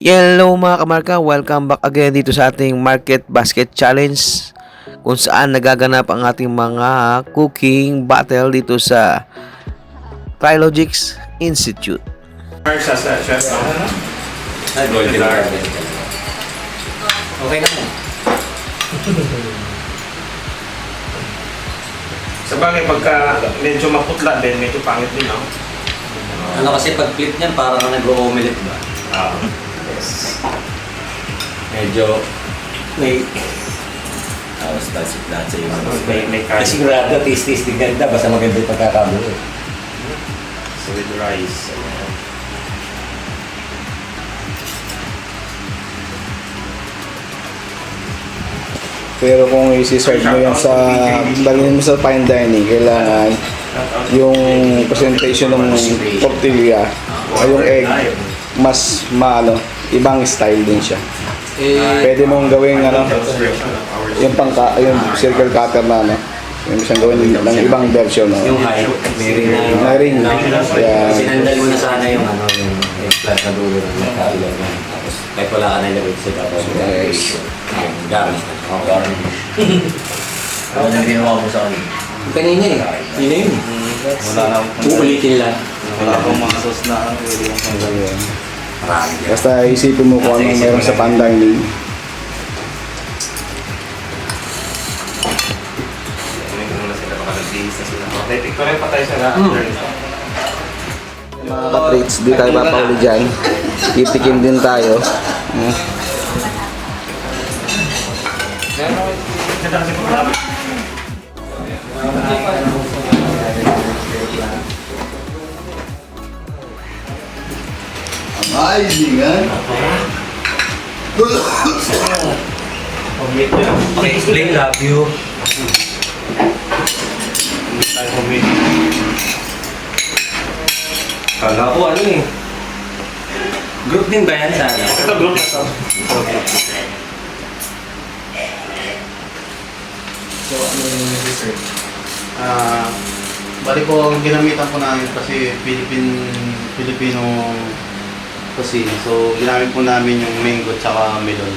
Hello mga kamarka, welcome back again dito sa ating Market Basket Challenge kung saan nagaganap ang ating mga cooking battle dito sa Trilogics Institute. Okay na mo. Sa bagay, pagka medyo maputla din, medyo pangit din, no? Ano kasi pag flip niyan, parang nag-o-omelette ba? Yes. Medyo may tapos lahat sa iyo. May curry. Sigurado, taste din ganda, basta maganda yung pagkakabuo. So with rice. Ayan. Pero kung isi-serve mo yan sa dalhin mo sa fine dining, kailangan yung presentation ng tortilla o yung egg mas ibang style din siya. Pwede mong gawing yung yung circle cutter na yung isang gawin ng ibang version. Yung high, may ring na yung... Na ring. Yeah. Sinandal mo na sana yung yung eggplant na dulo ng nagkailan yan. Tapos kahit wala ka na ilagay sa tapos garnish na. Oo, garnish. Ano yung ginawa mo sa akin? Kanina eh. Yun yun. Wala na Uulitin lang. Wala akong mga sauce na pwede yung panggalawin. Marami yan. Basta isipin mo kung anong meron sa fine dining. Correct pa tayo sa lahat. Mga katrits, di tayo mapahuli dyan. Titikim din tayo. Amazing, ha? Explain, love you. Kala ko ano eh. Group din ba yan sana? Ito group na to. So, ano yung dessert? Bali po, ang ginamitan ko namin kasi Filipino cuisine. So, ginamit po namin yung mango tsaka melon.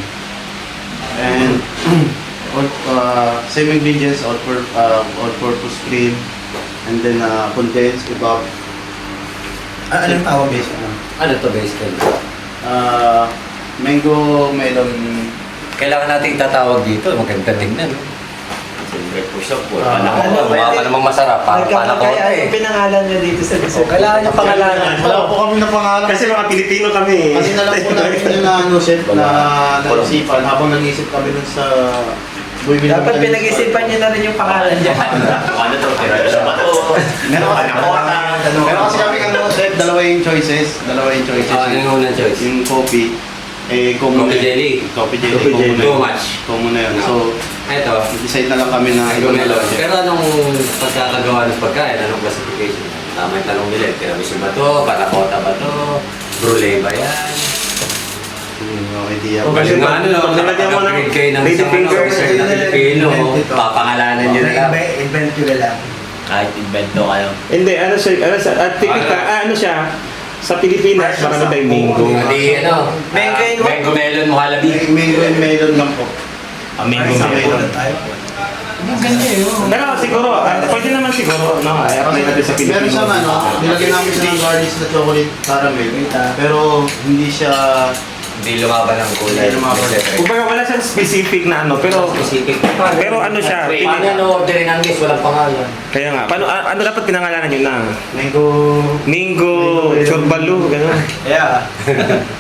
And same ingredients, all-purpose cream, and then condensed evap. Anong tawag base? Ano to base ka? Mango, melon. Kailangan nating tatawag dito. Maganda tingnan. Siyempre push up po. Mukha pa namang masarap. Panakota eh. Pinangalan niya dito sa dessert. Kailangan yung pangalanan. Wala po kami na pangalan. Kasi mga Pilipino kami. Kasi na lang po namin yung chef na naisipan habang nag-iisip kami dun sa Dapat pinag-isipan niyo na rin yung pangalan niya. Ano to? Sa bato. Meron kasi kami chef, dalawa yung choices. Ano yung unang choice? Yung coffee, common Coffee na- jelly. Coffee jelly, Coffee common jelly. na Too yun. much. Common na yun. So, Ito. decide na lang kami na ito na lang. Pero anong pagkakagawa ng pagkain? Anong classification? Tama yung tanong nila. Tiramisu ba to? Panakota ba to? Brulee ba yan? Okay, di ako. Kasi Yung ano, nilagyan mo ng nakapag-upgrade kayo ng lady isang finger. officer na Pilipino, papangalanan nyo na lang. Invent ko na lang. Kahit invento kayo. Hindi, ano siya, sa Pilipinas, marami tayong mango. Hindi, mango melon mo halabi. Mango and melon lang po. Mango melon. Pero siguro, pwede naman siguro, no? Apply natin sa Meron Pilipinas. siya nilagyan namin siya ng garnish na chocolate caramel. Pero hindi siya Hindi lumaban ang kulay. Hindi lumaban. Kumbaga wala siyang specific na ano, pero Specific. pero ano siya, Paano orderin ang guys? Walang pangalan. kaya nga, paano ano dapat pinangalanan niyo na? mango. Mango, chorbalu, gano'n. Yeah.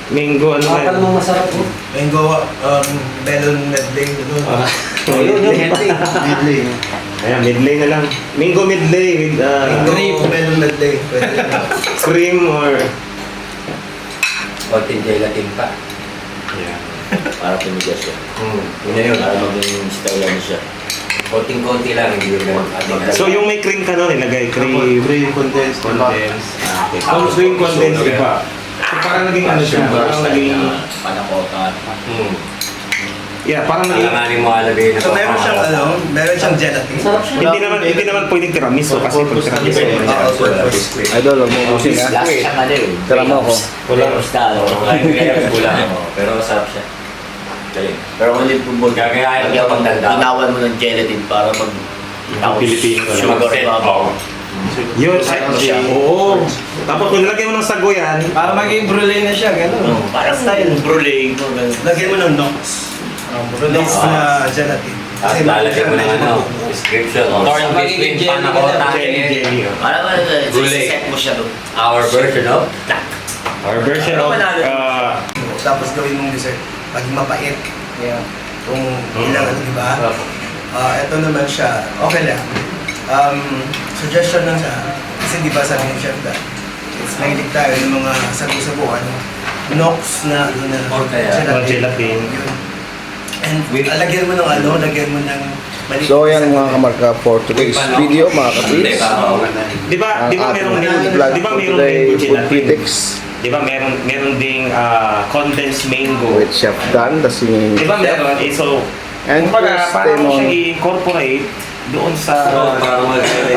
Mango, ano ba? Baka namang masarap po. Mango, melon medley. Medley. Ayan, midlay na lang. Mango midlay with Mango, melon medley. cream or... Konting gelatin pa. Yeah. Para tumigas siya. Yun na yun, para maging style ano siya. Konting-konti lang, hindi yun ganun. So yung may cream ka nun, ilagay cream, Cream condensed. condensed. Kung cream condensed, di ba? So parang naging ano siya, parang naging... Panakota. Yeah, parang naging... Alanganin mo alagay na So meron siyang meron siyang gelatin. Hindi naman pwedeng tiramisu kasi pag tiramisu. Idol, huwag mo ubusin ha. Last siyang ano eh. Tira mo ako. Kulang style. Kulang. Pero masarap siya. Galing. Pero mali po mo. Gagayahin mo pang dagdag. Inawan mo ng gelatin para mag Pilipino. Sugar ibabaw. Yun, oo. Tapos kung nilagay mo ng sagoyan, Para maging brulee na siya, gano'n. Parang style. Brulee mo. Lagyan mo ng Nox. Nox na gelatin. Tapos lalagyan mo ng ano, description. Torn between panakota and Parang Brulee. set mo siya doon. our version of our version of Tapos gawin mong dessert. Maging mapait. Kung ilang ano, di ba? Ito naman siya. Okay lang. Suggestion lang siya. Kasi di ba sabi ng chef that it's mahilig tayo ng mga sabu-sabuan. Nox na ano na gelatin. Yun. And lagyan mo ng lagyan mo ng maliit. So yan mga kamarka for today's video mga kapits. Di ba merong vlog di ba for merong today, mango food gelatin? critics Di ba meron ding condensed mango? with Chef Dan, the singing Di ba chef. meron? So, And kumbaga, please parang stay mo siyang on. i-incorporate doon sa...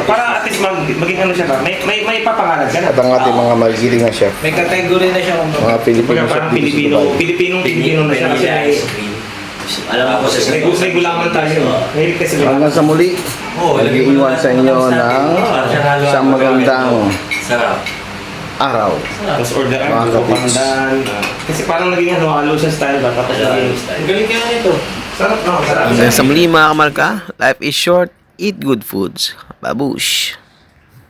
para at least maging ano siya ba? May papangalan ka na. At ang ating mga magiling na chef. May category na siya kung Mga Pilipino Kumbaga chef parang dito sa Dubai. Pilipino na siya kasi Alam mo sa may gulaman tayo. Mahilig kasi gulaman. Hanggang sa muli, nag-iiwan sa inyo ng isang magandang sarap. araw. Tapos order Mga ang kapits. pandan. Kasi parang naging halo sa style ba? Tapos naging... Galing kaya nito. Sarap na. Sarap. Hanggang sa muli mga kamarka, life is short, eat good foods. Babush!